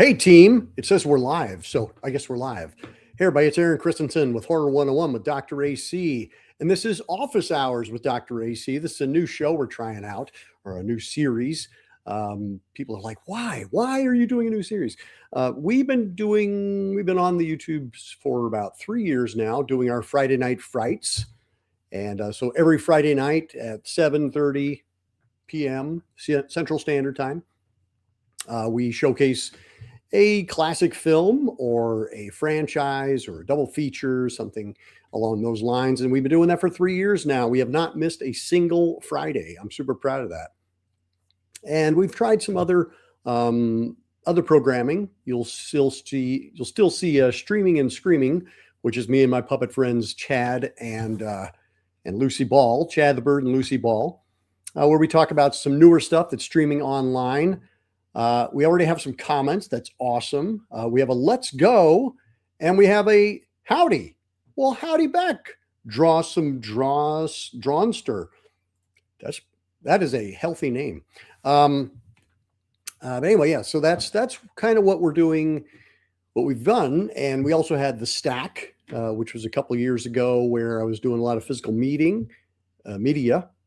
Hey team, it says we're live, so I guess we're live. Hey everybody, it's Aaron Christensen with Horror 101 with Dr. AC, and this is Office Hours with Dr. AC. This is a new show we're trying out, or a new series. People are like, why? Why are you doing a new series? We've been on the YouTubes for about 3 years now, doing our Friday Night Frights. And so every Friday night at 7:30 p.m. Central Standard Time, we showcase a classic film or a franchise or a double feature, something along those lines. And we've been doing that for 3 years now. We have not missed a single Friday. I'm super proud of that. And we've tried some other programming. You'll still see Streaming and Screaming, which is me and my puppet friends Chad and Lucy Ball, Chad the Bird and Lucy Ball, where we talk about some newer stuff that's streaming online. We already have some comments. That's awesome. We have a let's go, and we have a howdy. Well, howdy back. Drawnster. That is a healthy name. But anyway, yeah. So that's kind of what we're doing, what we've done, and we also had the stack, which was a couple of years ago, where I was doing a lot of physical media.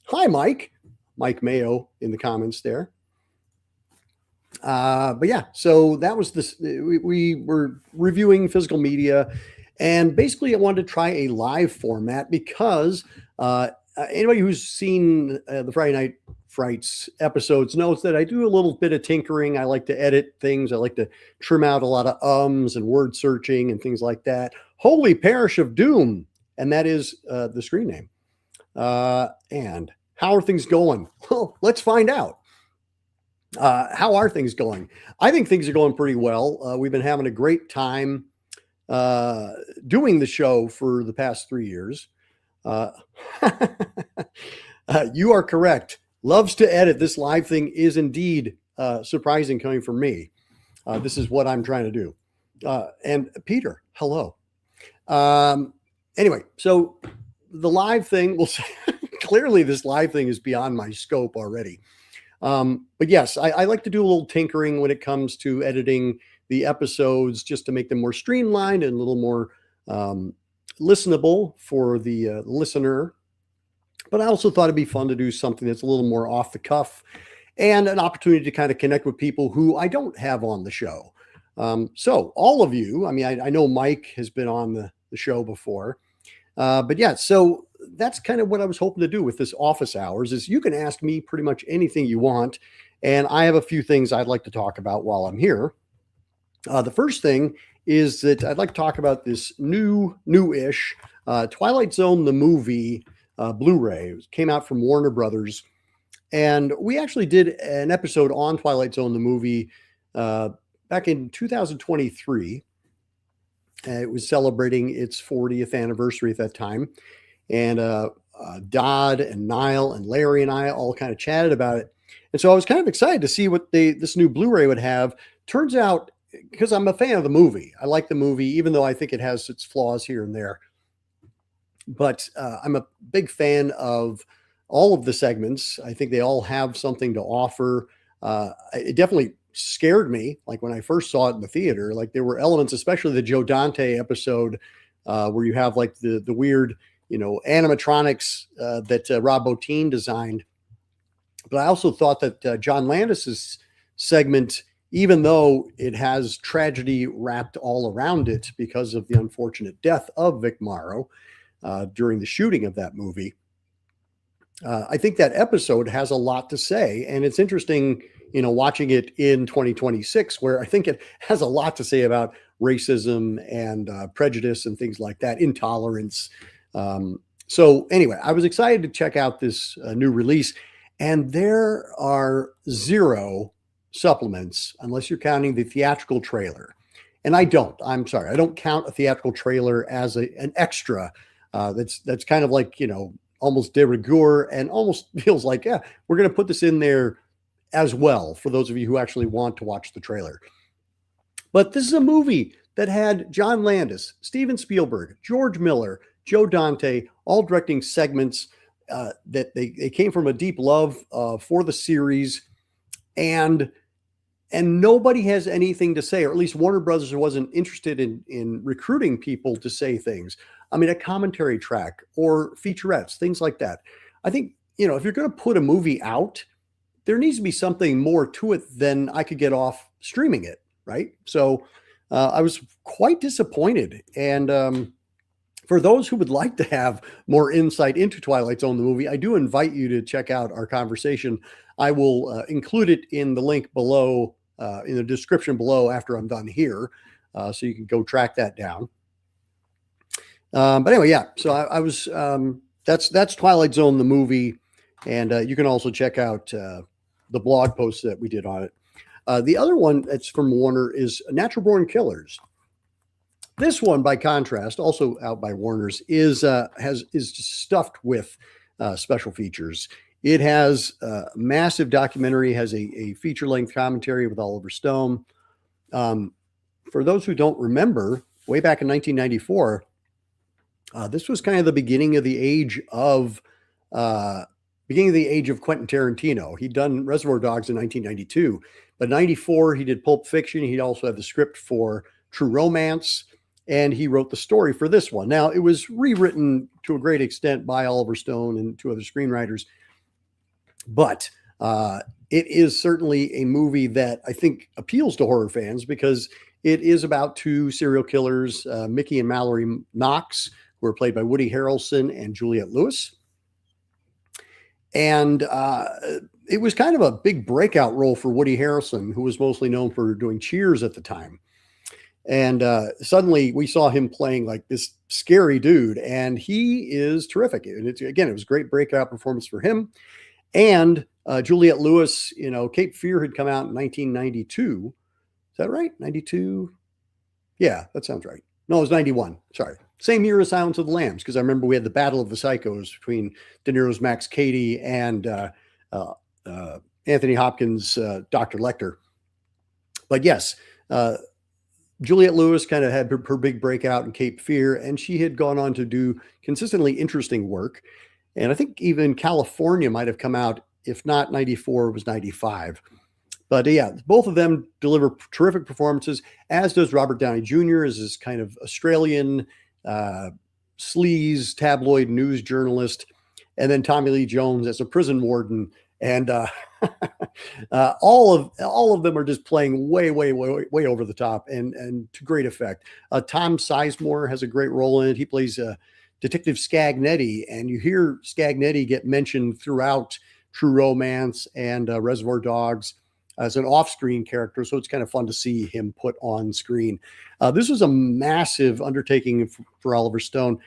Hi, Mike Mayo in the comments there. But yeah, so that was this. We were reviewing physical media, and basically I wanted to try a live format because anybody who's seen the Friday Night Frights episodes knows that I do a little bit of tinkering. I like to edit things. I like to trim out a lot of ums and word searching and things like that. Holy Parish of Doom, and that is the screen name. And how are things going? Well, let's find out. How are things going? I think things are going pretty well. We've been having a great time doing the show for the past 3 years. You are correct. Loves to edit. This live thing is indeed surprising coming from me. This is what I'm trying to do. And Peter, hello. Anyway, so the live thing, will say, clearly this live thing is beyond my scope already. But yes, I like to do a little tinkering when it comes to editing the episodes, just to make them more streamlined and a little more listenable for the listener. But I also thought it'd be fun to do something that's a little more off the cuff and an opportunity to kind of connect with people who I don't have on the show. So all of you, I mean, I know Mike has been on the show before, but yeah, so that's kind of what I was hoping to do with this Office Hours is you can ask me pretty much anything you want. And I have a few things I'd like to talk about while I'm here. The first thing is that I'd like to talk about this new-ish Twilight Zone, the movie Blu-ray. It came out from Warner Brothers. And we actually did an episode on Twilight Zone, the movie, back in 2023. It was celebrating its 40th anniversary at that time. And Dodd and Niall and Larry and I all kind of chatted about it. And so I was kind of excited to see what this new Blu-ray would have. Turns out, because I'm a fan of the movie, I like the movie, even though I think it has its flaws here and there. But I'm a big fan of all of the segments. I think they all have something to offer. It definitely scared me, like when I first saw it in the theater. Like there were elements, especially the Joe Dante episode, where you have like the weird, animatronics that Rob Bottin designed. But I also thought that John Landis's segment, even though it has tragedy wrapped all around it because of the unfortunate death of Vic Morrow during the shooting of that movie, I think that episode has a lot to say. And it's interesting, watching it in 2026, where I think it has a lot to say about racism and prejudice and things like that, intolerance. So anyway, I was excited to check out this new release, and there are 0 supplements unless you're counting the theatrical trailer. And I'm sorry, I don't count a theatrical trailer as an extra. That's kind of like, almost de rigueur and almost feels like, yeah, we're going to put this in there as well for those of you who actually want to watch the trailer. But this is a movie that had John Landis, Steven Spielberg, George Miller, Joe Dante, all directing segments that they came from a deep love for the series. And and nobody has anything to say, or at least Warner Brothers wasn't interested in recruiting people to say things. I mean, a commentary track or featurettes, things like that. I think, if you're going to put a movie out, there needs to be something more to it than I could get off streaming it, right? So I was quite disappointed. And for those who would like to have more insight into Twilight Zone, the movie, I do invite you to check out our conversation. I will include it in the link below, in the description below after I'm done here, so you can go track that down. But anyway, yeah. So I was that's Twilight Zone, the movie, and you can also check out the blog post that we did on it. The other one that's from Warner is Natural Born Killers. This one, by contrast, also out by Warner's, is just stuffed with special features. It has a massive documentary, has a feature-length commentary with Oliver Stone. For those who don't remember, way back in 1994, this was kind of the beginning of the age of Quentin Tarantino. He'd done Reservoir Dogs in 1992, but 94 he did Pulp Fiction. He'd also had the script for True Romance, and he wrote the story for this one. Now, it was rewritten to a great extent by Oliver Stone and two other screenwriters, but it is certainly a movie that I think appeals to horror fans because it is about two serial killers, Mickey and Mallory Knox, who are played by Woody Harrelson and Juliette Lewis. And it was kind of a big breakout role for Woody Harrelson, who was mostly known for doing Cheers at the time. And suddenly we saw him playing like this scary dude, and he is terrific. And it was a great breakout performance for him. And Juliette Lewis, Cape Fear had come out in 1992. Is that right? 92? Yeah, that sounds right. No, it was 91. Sorry. Same year as Silence of the Lambs, because I remember we had the Battle of the Psychos between De Niro's Max Cady and Anthony Hopkins' Dr. Lecter. But yes, Juliette Lewis kind of had her big breakout in Cape Fear, and she had gone on to do consistently interesting work. And I think even California might have come out, if not 94, it was 95. But yeah, both of them deliver terrific performances, as does Robert Downey Jr. as this kind of Australian sleaze tabloid news journalist, and then Tommy Lee Jones as a prison warden. And all of them are just playing way over the top and to great effect. Tom Sizemore has a great role in it. He plays Detective Scagnetti, and you hear Scagnetti get mentioned throughout True Romance and Reservoir Dogs as an off-screen character, so it's kind of fun to see him put on screen. This was a massive undertaking for Oliver Stone.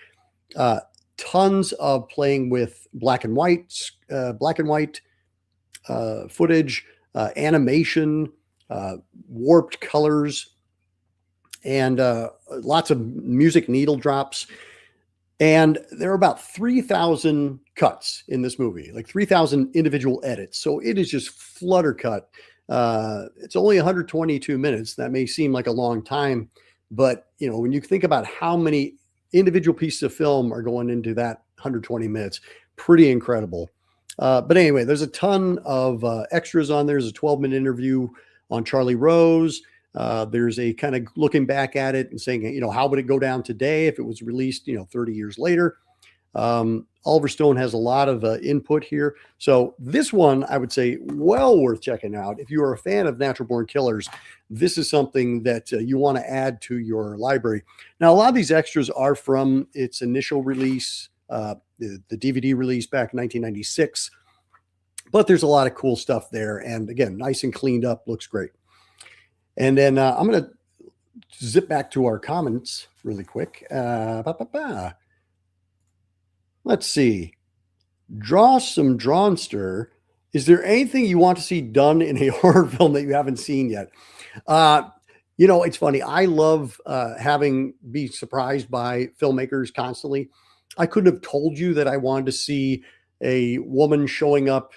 Tons of playing with black and white footage, animation, warped colors, and lots of music needle drops. And there are about 3,000 cuts in this movie, like 3,000 individual edits. So it is just flutter cut. It's only 122 minutes. That may seem like a long time, but when you think about how many individual pieces of film are going into that 120 minutes, pretty incredible. But anyway, there's a ton of extras on there. There's a 12-minute interview on Charlie Rose. There's a kind of looking back at it and saying, how would it go down today if it was released, 30 years later? Oliver Stone has a lot of input here. So this one, I would say, well worth checking out. If you are a fan of Natural Born Killers, this is something that you want to add to your library. Now, a lot of these extras are from its initial release, the DVD release back in 1996. But there's a lot of cool stuff there. And again, nice and cleaned up, looks great. And then I'm going to zip back to our comments really quick. Let's see. Draw some Drawnster. Is there anything you want to see done in a horror film that you haven't seen yet? It's funny. I love be surprised by filmmakers constantly. I couldn't have told you that I wanted to see a woman showing up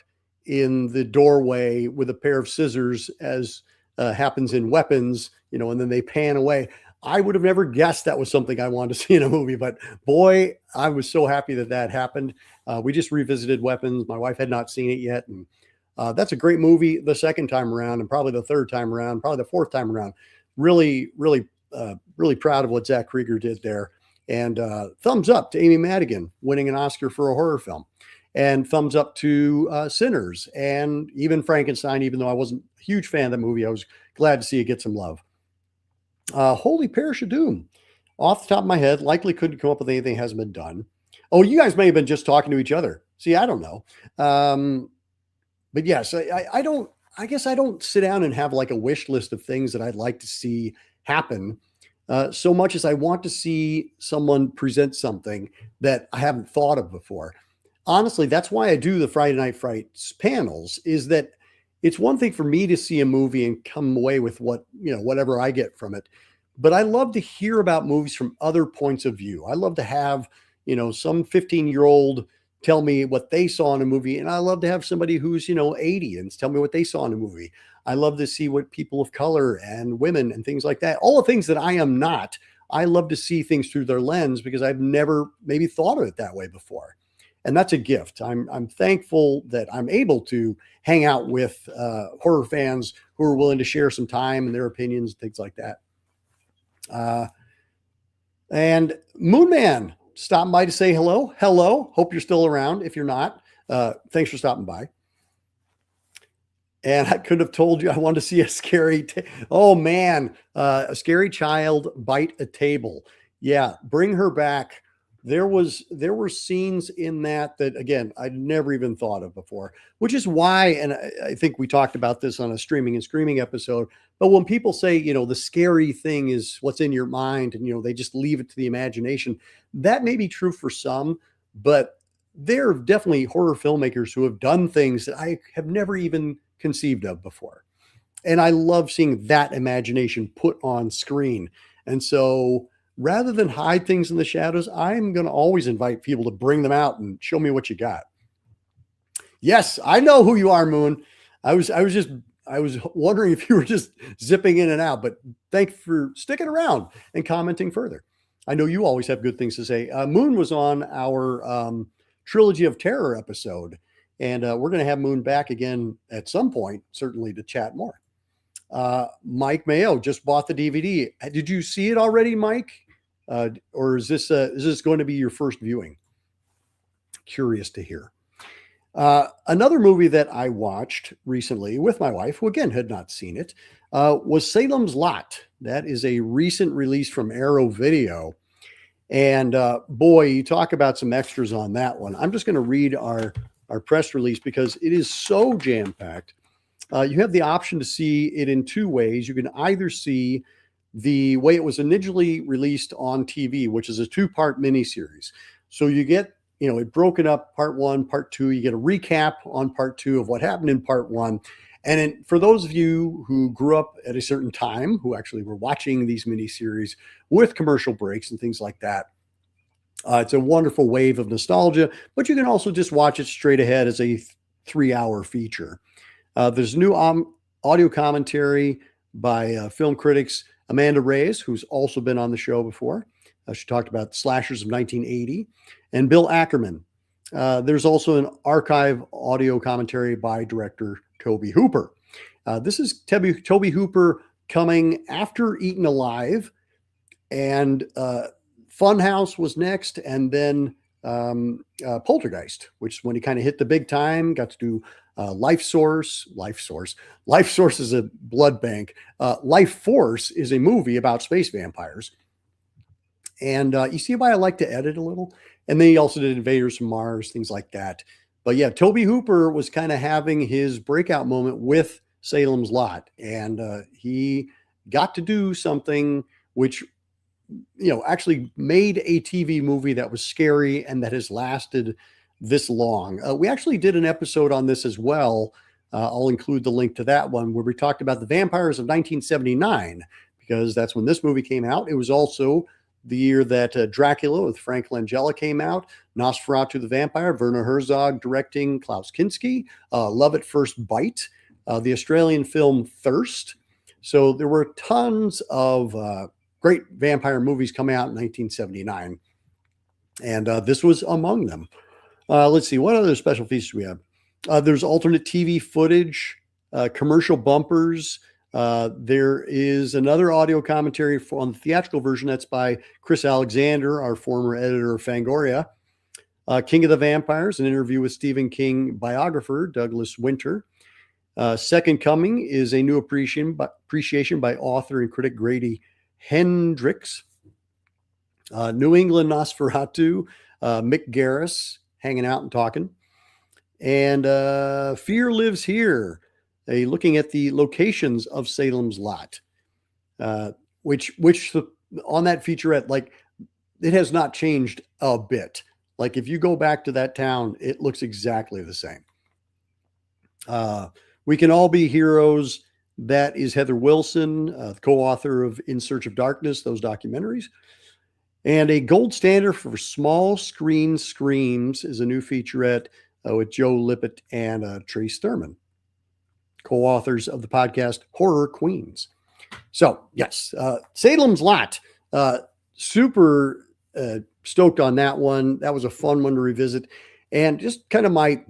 in the doorway with a pair of scissors, as happens in Weapons, and then they pan away. I would have never guessed that was something I wanted to see in a movie, but boy, I was so happy that happened. We just revisited Weapons. My wife had not seen it yet, and That's a great movie the second time around, and probably the third time around, probably the fourth time around. Really, really, really proud of what Zach Krieger did there. And thumbs up to Amy Madigan winning an Oscar for a horror film. And thumbs up to Sinners and even Frankenstein, even though I wasn't a huge fan of that movie. I was glad to see it get some love. Holy Parish of Doom. Off the top of my head, likely couldn't come up with anything that hasn't been done. Oh, you guys may have been just talking to each other. See, I don't know. But yes, I guess I don't sit down and have like a wish list of things that I'd like to see happen. So much as I want to see someone present something that I haven't thought of before. Honestly, that's why I do the Friday Night Frights panels, is that it's one thing for me to see a movie and come away with whatever I get from it. But I love to hear about movies from other points of view. I love to have, some 15-year-old tell me what they saw in a movie. And I love to have somebody who's, 80 and tell me what they saw in a movie. I love to see what people of color and women and things like that, all the things that I am not. I love to see things through their lens because I've never maybe thought of it that way before. And that's a gift. I'm thankful that I'm able to hang out with horror fans who are willing to share some time and their opinions, things like that. And Moonman stopping by to say hello. Hello. Hope you're still around. If you're not, thanks for stopping by. And I could have told you I wanted to see a scary, a scary child bite a table. Yeah, bring her back. There were scenes in that again, I'd never even thought of before, which is why, and I think we talked about this on a Streaming and Screaming episode, but when people say, the scary thing is what's in your mind and, they just leave it to the imagination, that may be true for some, but there are definitely horror filmmakers who have done things that I have never even conceived of before. And I love seeing that imagination put on screen. And so rather than hide things in the shadows, I'm going to always invite people to bring them out and show me what you got. Yes, I know who you are, Moon. I was wondering if you were just zipping in and out, but thanks for sticking around and commenting further. I know you always have good things to say. Moon was on our Trilogy of Terror episode, and we're going to have Moon back again at some point, certainly to chat more. Mike Mayo just bought the DVD. Did you see it already, Mike? Or is this going to be your first viewing? Curious to hear. Another movie that I watched recently with my wife, who again had not seen it, was Salem's Lot. That is a recent release from Arrow Video. And boy, you talk about some extras on that one. I'm just going to read our press release because it is so jam-packed. You have the option to see it in two ways. You can either see the way it was initially released on TV, which is a 2-part miniseries. So you get, it broken up part 1, part 2. You get a recap on part 2 of what happened in part 1. And for those of you who grew up at a certain time, who actually were watching these miniseries with commercial breaks and things like that, it's a wonderful wave of nostalgia, but you can also just watch it straight ahead as a 3-hour feature. There's new audio commentary by film critics Amanda Reyes, who's also been on the show before. She talked about slashers of 1980, and Bill Ackerman. There's also an archive audio commentary by director Tobe Hooper. This is Tobe Hooper coming after Eaten Alive, and Funhouse was next, and then Poltergeist, which is when he kind of hit the big time, got to do Life Source. Life Source is a blood bank. Life Force is a movie about space vampires. And you see why I like to edit a little. And then he also did Invaders from Mars, things like that. But yeah, Tobe Hooper was kind of having his breakout moment with Salem's Lot. And he got to do something which, actually made a TV movie that was scary and that has lasted this long. We actually did an episode on this as well. I'll include the link to that one where we talked about the vampires of 1979, because that's when this movie came out. It was also the year that Dracula with Frank Langella came out, Nosferatu the Vampire, Werner Herzog directing, Klaus Kinski, Love at First Bite, the Australian film Thirst. So there were tons of great vampire movies coming out in 1979. And this was among them. Let's see, what other special features do we have? There's alternate TV footage, commercial bumpers. There is another audio commentary on the theatrical version. That's by Chris Alexander, our former editor of Fangoria. King of the Vampires, an interview with Stephen King biographer Douglas Winter. Second Coming is a new appreciation by author and critic Grady Hendrix. New England Nosferatu, Mick Garris hanging out and talking. And Fear Lives Here, looking at the locations of Salem's Lot, which on that featurette, like, it has not changed a bit. Like, if you go back to that town, it looks exactly the same. We Can All Be Heroes. That is Heather Wilson, the co-author of In Search of Darkness, those documentaries. And a gold standard for small screen screams is a new featurette with Joe Lippett and Trace Thurman, co-authors of the podcast Horror Queens. So, yes, Salem's Lot, super stoked on that one. That was a fun one to revisit. And just kind of my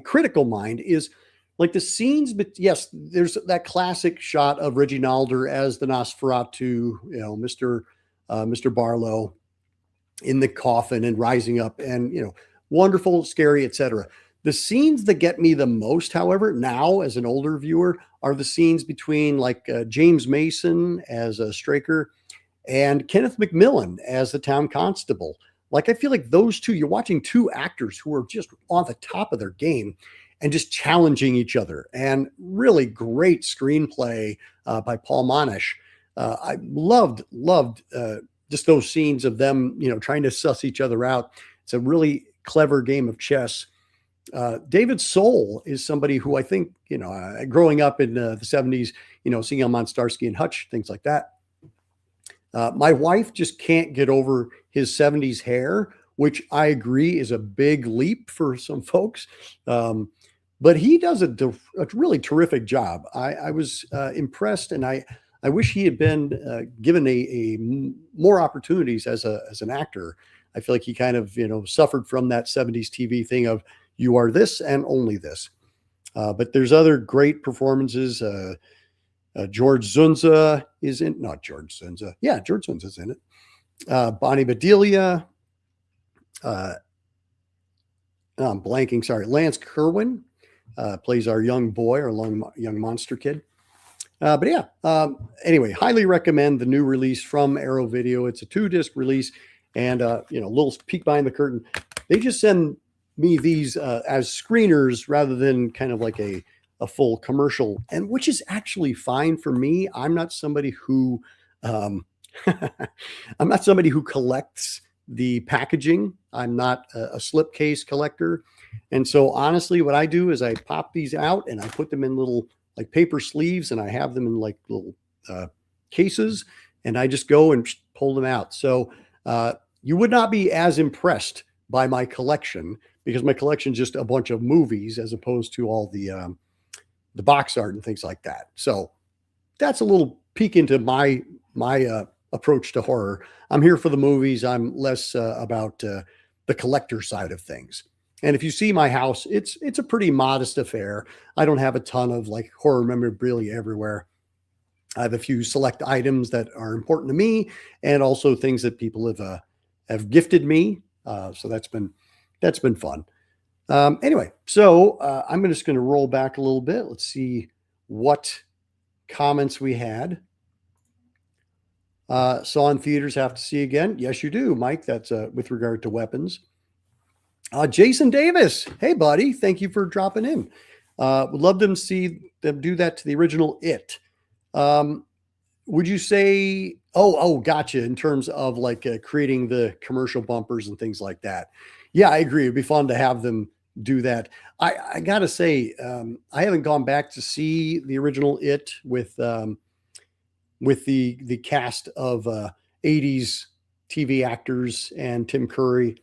critical mind is like the scenes, but yes, there's that classic shot of Reggie Nalder as the Nosferatu, Mr. Barlow in the coffin and rising up, and wonderful, scary, etc. The scenes that get me the most, however, now as an older viewer, are the scenes between like James Mason as a Straker and Kenneth McMillan as the town constable. Like, I feel like those two, you're watching two actors who are just on the top of their game and just challenging each other. And really great screenplay by Paul Monish. I loved just those scenes of them, trying to suss each other out. It's a really clever game of chess. David Soul is somebody who I think, growing up in the 70s, seeing Elmont Starsky and Hutch, things like that. My wife just can't get over his 70s hair, which I agree is a big leap for some folks. But he does a really terrific job. I was impressed, and I wish he had been given a more opportunities as an actor. I feel like he kind of, suffered from that 70s TV thing of you are this and only this. But there's other great performances. George Zunza is in, not George Zunza. Yeah, George Zunza's in it. Bonnie Bedelia. I'm blanking, sorry. Lance Kerwin plays our young boy, our young monster kid. But yeah, anyway, highly recommend the new release from Arrow Video. It's a 2-disc release, and a little peek behind the curtain. They just send me these as screeners rather than kind of like a full commercial, and which is actually fine for me. I'm not somebody who I'm not somebody who collects the packaging. I'm not a slipcase collector. And so honestly, what I do is I pop these out and I put them in little like paper sleeves, and I have them in like little cases, and I just go and pull them out. So you would not be as impressed by my collection, because my collection is just a bunch of movies as opposed to all the box art and things like that. So that's a little peek into my approach to horror. I'm here for the movies. I'm less about the collector side of things. And if you see my house, it's a pretty modest affair. I don't have a ton of like horror memorabilia everywhere. I have a few select items that are important to me, and also things that people have gifted me. So that's been fun. Anyway, so I'm just going to roll back a little bit. Let's see what comments we had. Saw in theaters, have to see again. Yes, you do, Mike. That's with regard to weapons. Jason Davis. Hey, buddy. Thank you for dropping in. Would love them to see them do that to the original It. Would you say, gotcha. In terms of like creating the commercial bumpers and things like that. Yeah, I agree. It'd be fun to have them do that. I gotta say, I haven't gone back to see the original It with the cast of 80s TV actors and Tim Curry,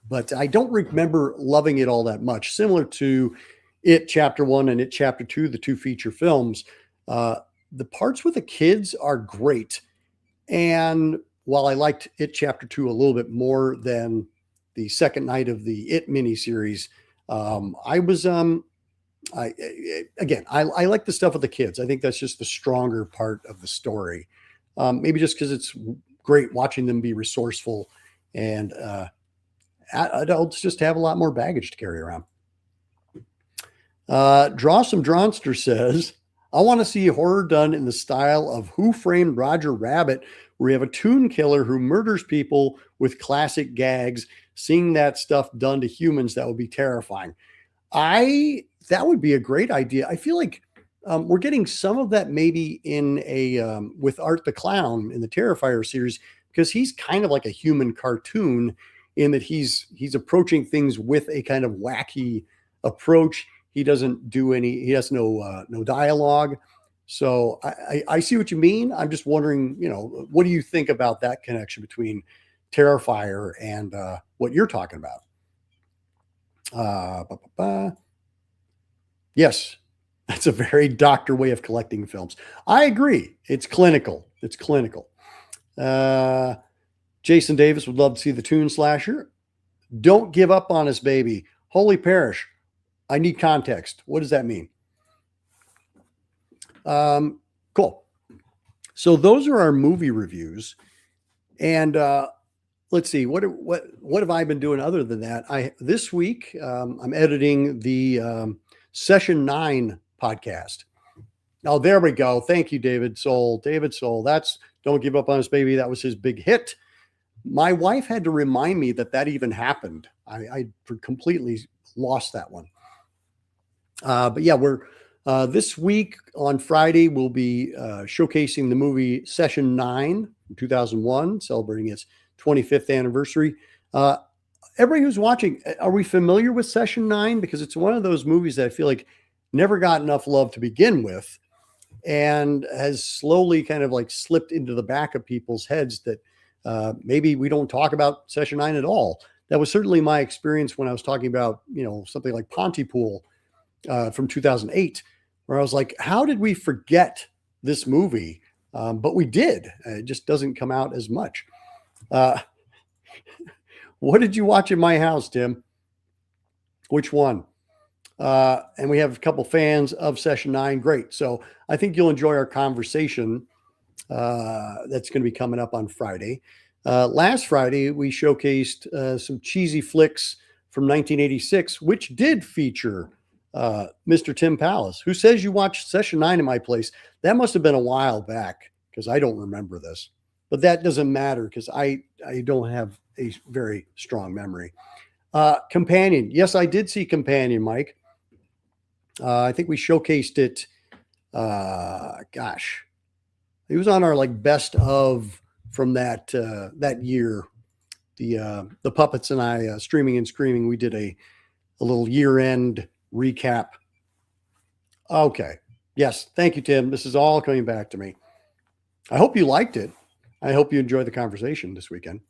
but I don't remember loving it all that much. Similar to It Chapter 1 and It Chapter 2, the two feature films, the parts with the kids are great. And while I liked It Chapter 2 a little bit more than the second night of the It miniseries, I was, I like the stuff with the kids. I think that's just the stronger part of the story. Maybe just because it's great watching them be resourceful, and adults just have a lot more baggage to carry around. Draw Some Dronster says, I want to see horror done in the style of Who Framed Roger Rabbit, where you have a tune killer who murders people with classic gags. Seeing that stuff done to humans, that would be terrifying. That would be a great idea. I feel like we're getting some of that maybe in with Art the Clown in the Terrifier series, because he's kind of like a human cartoon in that he's approaching things with a kind of wacky approach. He doesn't do he has no dialogue. So I see what you mean. I'm just wondering, what do you think about that connection between Terrifier and what you're talking about? Yes, that's a very doctor way of collecting films. I agree. It's clinical. Jason Davis would love to see the Toon Slasher. Don't give up on us, baby. Holy Parish. I need context. What does that mean? Cool. So those are our movie reviews. And let's see, what have I been doing other than that? This week, I'm editing the Session 9 podcast. Oh, there we go. Thank you, David Soul. That's Don't Give Up on Us, Baby. That was his big hit. My wife had to remind me that even happened. I completely lost that one. But yeah, we're this week on Friday, we'll be showcasing the movie Session 9 from 2001, celebrating its 25th anniversary. Everybody who's watching, are we familiar with Session 9? Because it's one of those movies that I feel like never got enough love to begin with, and has slowly kind of like slipped into the back of people's heads that maybe we don't talk about Session 9 at all. That was certainly my experience when I was talking about, something like Pontypool from 2008, where I was like, how did we forget this movie? But we did. It just doesn't come out as much. What did you watch in my house, Tim? Which one? And we have a couple fans of Session 9. Great. So I think you'll enjoy our conversation that's going to be coming up on Friday. Last Friday, we showcased some cheesy flicks from 1986, which did feature Mr. Tim Pallas, who says you watched Session 9 in my place. That must have been a while back, because I don't remember this. But that doesn't matter, because I don't have a very strong memory. Companion. Yes, I did see Companion, Mike. I think we showcased it. It was on our best of from that year. The puppets and I, streaming and screaming. We did a little year-end recap. Okay. Yes. Thank you, Tim. This is all coming back to me. I hope you liked it. I hope you enjoyed the conversation this weekend.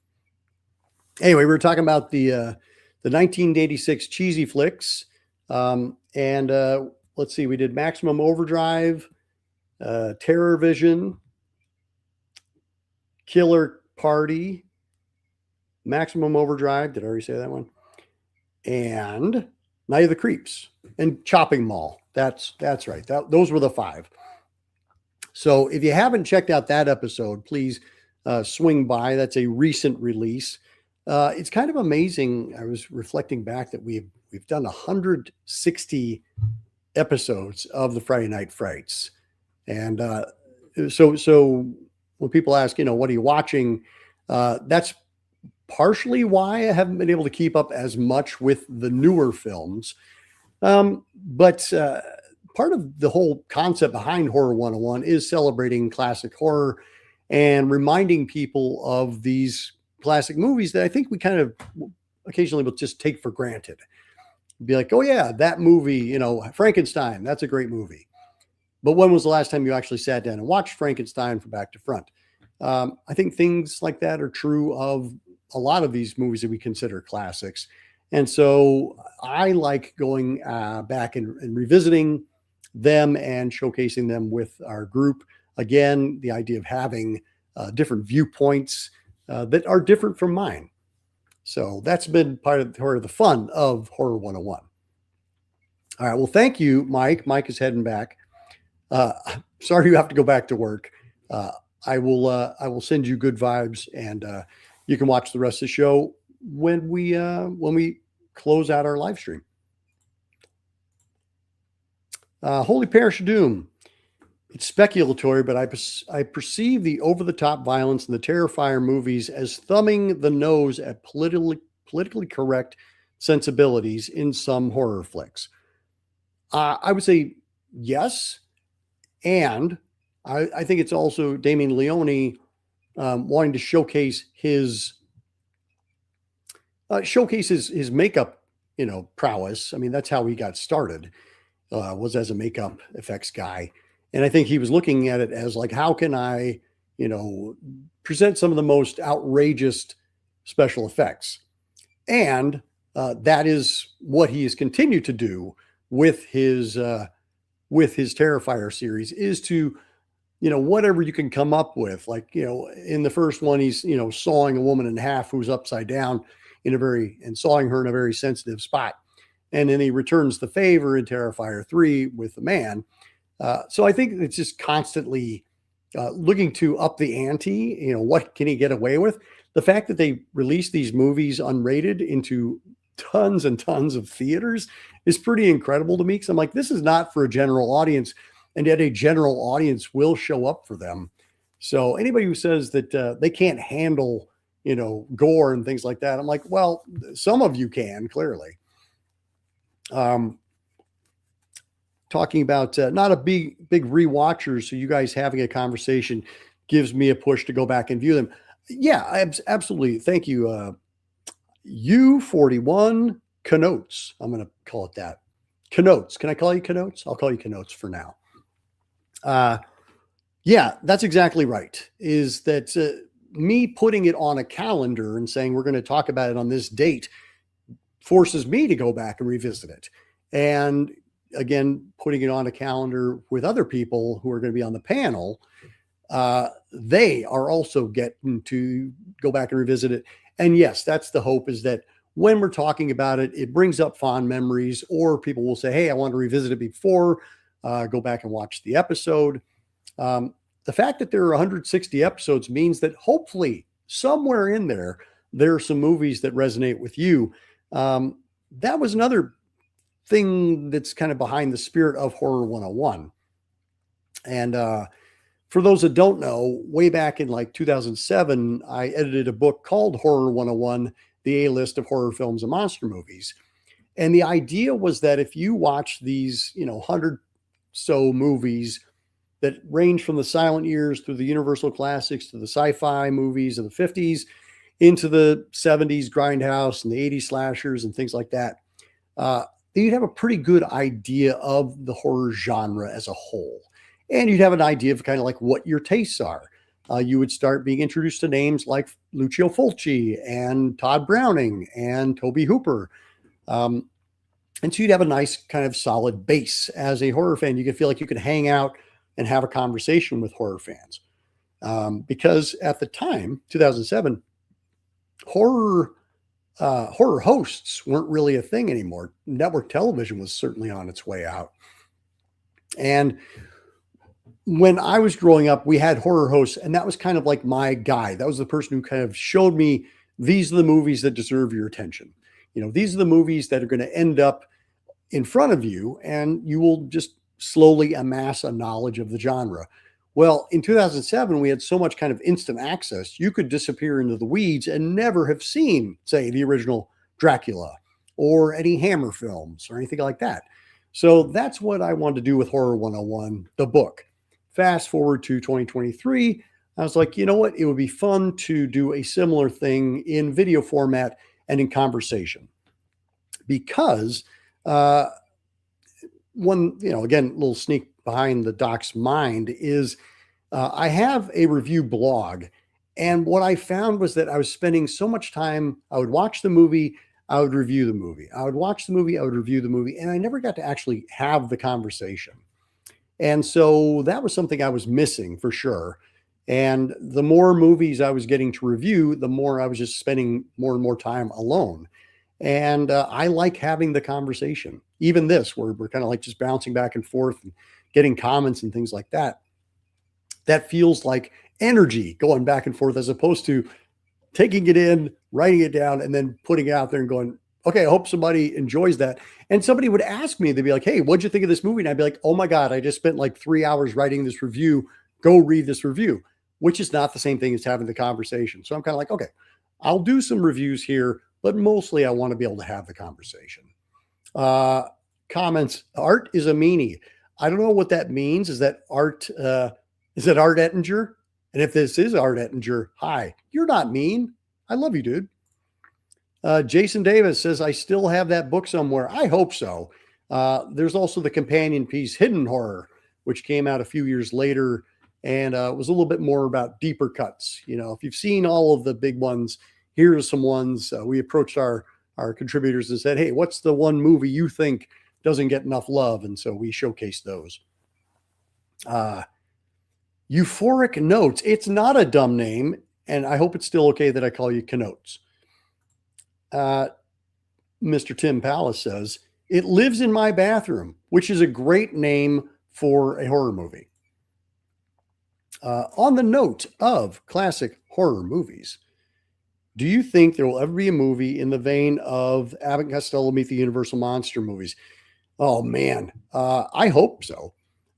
Anyway, we were talking about the 1986 cheesy flicks. And let's see, we did Maximum Overdrive, Terror Vision, Killer Party, Maximum Overdrive. Did I already say that one? And Night of the Creeps and Chopping Mall. That's right. Those were the 5. So if you haven't checked out that episode, please swing by. That's a recent release. It's kind of amazing. I was reflecting back that we've done 160 episodes of the Friday Night Frights. And so when people ask, what are you watching? That's partially why I haven't been able to keep up as much with the newer films. But part of the whole concept behind Horror 101 is celebrating classic horror and reminding people of these classic movies that I think we kind of occasionally will just take for granted. Be like, oh yeah, that movie, Frankenstein, that's a great movie. But when was the last time you actually sat down and watched Frankenstein from back to front? I think things like that are true of a lot of these movies that we consider classics. And so I like going back and revisiting them and showcasing them with our group. Again, the idea of having different viewpoints that are different from mine. So that's been part of the fun of Horror 101. All right. Well, thank you, Mike. Mike is heading back. Uh, sorry you have to go back to work. Uh, I will send you good vibes, and you can watch the rest of the show when we close out our live stream. Holy Parish of Doom. It's speculatory, but I perceive the over-the-top violence in the Terrifier movies as thumbing the nose at politically correct sensibilities in some horror flicks. I would say yes, and I think it's also Damien Leone wanting to showcase his makeup, prowess. I mean, that's how he got started, was as a makeup effects guy. And I think he was looking at it as like, how can I, present some of the most outrageous special effects? And that is what he has continued to do with his Terrifier series, is to, whatever you can come up with. Like, in the first one, he's, sawing a woman in half who's upside down and sawing her in a very sensitive spot. And then he returns the favor in Terrifier 3 with the man. So I think it's just constantly looking to up the ante. What can he get away with? The fact that they release these movies unrated into tons and tons of theaters is pretty incredible to me. Because I'm like, this is not for a general audience, and yet a general audience will show up for them. So anybody who says that they can't handle, gore and things like that, I'm like, well, some of you can, clearly. Talking about not a big rewatcher, so you guys having a conversation gives me a push to go back and view them. Yeah, absolutely. Thank you. U41 Connotes. I'm going to call it that. Connotes. Can I call you Connotes? I'll call you Connotes for now. Yeah, that's exactly right. Is that me putting it on a calendar and saying we're going to talk about it on this date forces me to go back and revisit it. And again, putting it on a calendar with other people who are going to be on the panel, they are also getting to go back and revisit it. And yes, that's the hope, is that when we're talking about it, it brings up fond memories, or people will say, hey, I want to revisit it before, go back and watch the episode. The fact that there are 160 episodes means that hopefully somewhere in there are some movies that resonate with you. That was another thing that's kind of behind the spirit of Horror 101. And for those that don't know, way back in like 2007, I edited a book called Horror 101, the A-list of horror films and monster movies. And the idea was that if you watch these, 100 so movies that range from the silent years through the Universal classics to the sci-fi movies of the 50s into the 70s grindhouse and the 80s slashers and things like that, you'd have a pretty good idea of the horror genre as a whole. And you'd have an idea of kind of like what your tastes are. You would start being introduced to names like Lucio Fulci and Todd Browning and Tobe Hooper. And so you'd have a nice kind of solid base as a horror fan. You could feel like you could hang out and have a conversation with horror fans. Because at the time, 2007, horror hosts weren't really a thing anymore. Network television was certainly on its way out. And when I was growing up, we had horror hosts, and that was kind of like my guy. That was the person who kind of showed me, these are the movies that deserve your attention. These are the movies that are going to end up in front of you, and you will just slowly amass a knowledge of the genre. Well, in 2007, we had so much kind of instant access. You could disappear into the weeds and never have seen, say, the original Dracula or any Hammer films or anything like that. So that's what I wanted to do with Horror 101, the book. Fast forward to 2023, I was like, you know what? It would be fun to do a similar thing in video format and in conversation. Because again, a little sneak behind the doc's mind is I have a review blog. And what I found was that I was spending so much time, I would watch the movie, I would review the movie. I would watch the movie, I would review the movie, and I never got to actually have the conversation. And so that was something I was missing for sure. And the more movies I was getting to review, the more I was just spending more and more time alone. And I like having the conversation. Even this, where we're kind of like just bouncing back and forth and getting comments and things like that. That feels like energy going back and forth as opposed to taking it in, writing it down, and then putting it out there and going, okay, I hope somebody enjoys that. And somebody would ask me, they'd be like, hey, what'd you think of this movie? And I'd be like, oh my God, I just spent like 3 hours writing this review. Go read this review, which is not the same thing as having the conversation. So I'm kind of like, okay, I'll do some reviews here, but mostly I want to be able to have the conversation. Comments, Art is a meanie. I don't know what that means. Is that Art Ettinger? And if this is Art Ettinger, hi, you're not mean. I love you, dude. Jason Davis says, I still have that book somewhere. I hope so. There's also the companion piece, Hidden Horror, which came out a few years later and was a little bit more about deeper cuts. You know, if you've seen all of the big ones, here are some ones. We approached our contributors and said, hey, what's the one movie you think doesn't get enough love? And so we showcased those. Euphoric Notes. It's not a dumb name, and I hope it's still okay that I call you Kenotes. Mr. Tim Palace says, It Lives in My Bathroom, which is a great name for a horror movie. On the note of classic horror movies, do you think there will ever be a movie in the vein of Abbott and Costello Meet the Universal Monster movies? Oh, man. I hope so.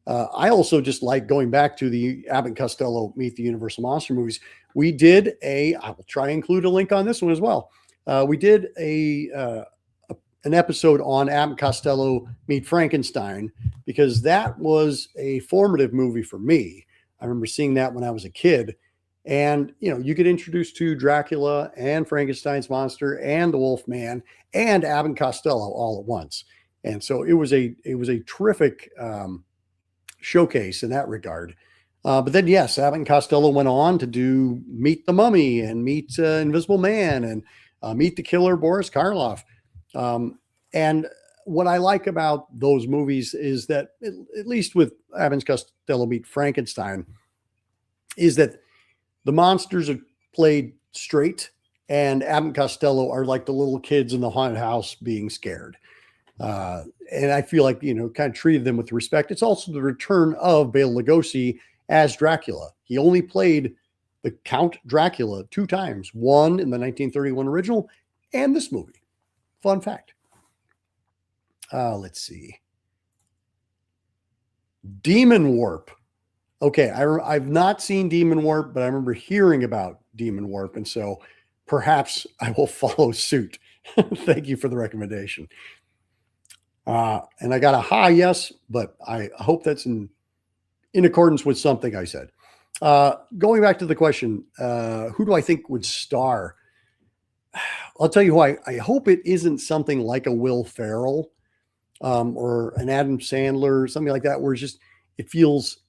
I also just like going back to the Abbott and Costello Meet the Universal Monster movies. We did I will try and include a link on this one as well. We did an episode on Abbott and Costello Meet Frankenstein because that was a formative movie for me. I remember seeing that when I was a kid. And, you know, you get introduced to Dracula and Frankenstein's monster and the Wolfman and Abbott and Costello all at once. And so it was a terrific showcase in that regard. But then, yes, Abbott and Costello went on to do Meet the Mummy and Meet Invisible Man and Meet the Killer Boris Karloff. And what I like about those movies is that, at least with Abbott and Costello Meet Frankenstein, is that the monsters are played straight and Abbott and Costello are like the little kids in the haunted house being scared. And I feel like, you know, kind of treated them with respect. It's also the return of Bela Lugosi as Dracula. He only played the Count Dracula 2 times, one in the 1931 original and this movie. Fun fact. Let's see. Demon Warp. Okay, I've not seen Demon Warp, but I remember hearing about Demon Warp, and so perhaps I will follow suit. Thank you for the recommendation. And I got a high yes, but I hope that's in accordance with something I said. Going back to the question, who do I think would star? I'll tell you who I hope it isn't something like a Will Ferrell or an Adam Sandler, something like that, where it feels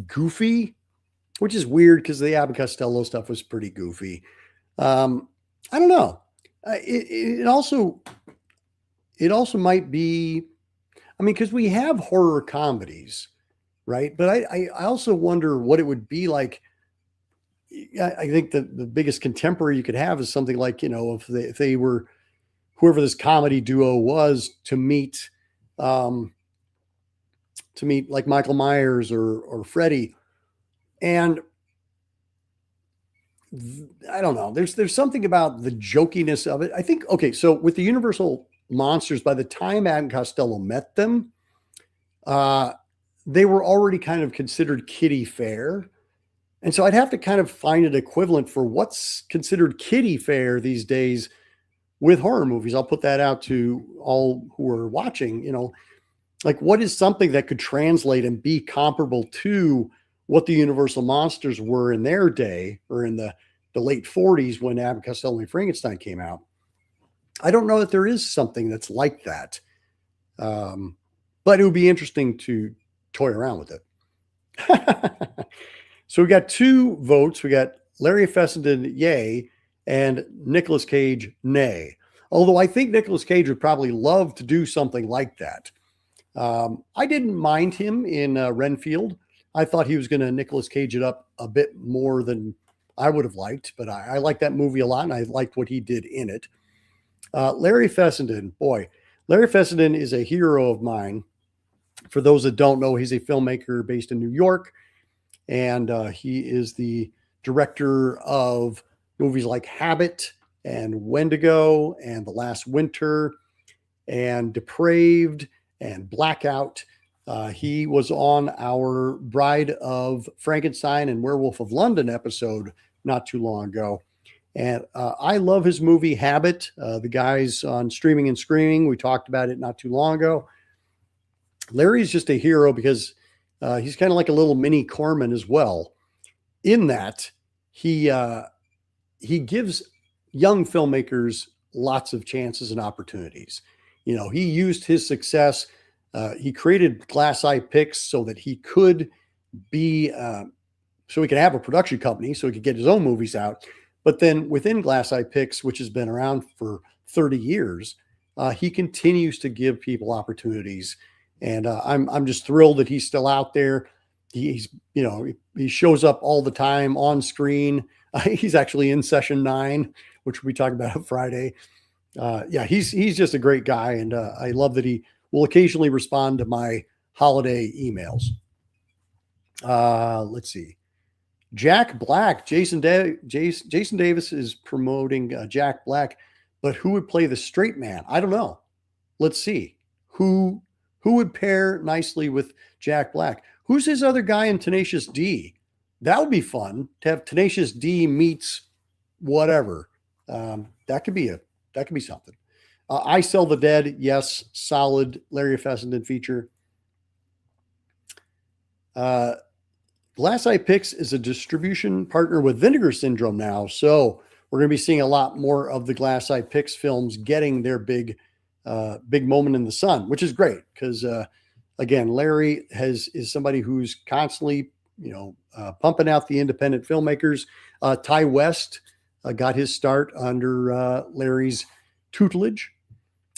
goofy, which is weird because the Abbott Costello stuff was pretty goofy. I don't know. It also might be, I mean, because we have horror comedies, right? But I also wonder what it would be like. I think the biggest contemporary you could have is something like, you know, if they were whoever this comedy duo was to meet like Michael Myers or Freddy. And I don't know, there's something about the jokiness of it. I think, okay, so with the Universal Monsters, by the time Abbott and Costello met them, they were already kind of considered kiddie fare. And so I'd have to kind of find an equivalent for what's considered kiddie fare these days with horror movies. I'll put that out to all who are watching, you know, like what is something that could translate and be comparable to what the Universal Monsters were in their day, or in the late 40s when Abbott Costello and Frankenstein came out. I don't know that there is something that's like that. But it would be interesting to toy around with it. So we got 2 votes. We got Larry Fessenden, yay, and Nicolas Cage, nay. Although I think Nicolas Cage would probably love to do something like that. I didn't mind him in Renfield. I thought he was going to Nicolas Cage it up a bit more than I would have liked, but I liked that movie a lot, and I liked what he did in it. Larry Fessenden, boy, Larry Fessenden is a hero of mine. For those that don't know, he's a filmmaker based in New York, and he is the director of movies like Habit and Wendigo and The Last Winter and Depraved and Blackout. He was on our Bride of Frankenstein and Werewolf of London episode not too long ago. And I love his movie Habit. The guys on Streaming and Screaming, we talked about it not too long ago. Larry's just a hero because he's kind of like a little mini Corman as well, in that he gives young filmmakers lots of chances and opportunities. You know, he used his success. He created Glass Eye Pix so that he could be, so he could have a production company, so he could get his own movies out. But then within Glass Eye Pix, which has been around for 30 years, he continues to give people opportunities. And I'm just thrilled that he's still out there. He's, you know, he shows up all the time on screen. He's actually in session 9, which we'll be talking about on Friday. Yeah, he's just a great guy, and I love that he will occasionally respond to my holiday emails. Let's see. Jack Black, Jason Davis is promoting Jack Black, but who would play the straight man? I don't know. Let's see. Who would pair nicely with Jack Black? Who's his other guy in Tenacious D? That would be fun to have Tenacious D meets whatever. That could be something. I Sell the Dead, yes, solid Larry Fessenden feature. Glass Eye Pix is a distribution partner with Vinegar Syndrome now, so we're going to be seeing a lot more of the Glass Eye Pix films getting their big moment in the sun, which is great because, again, Larry is somebody who's constantly, pumping out the independent filmmakers. Ty West got his start under Larry's tutelage.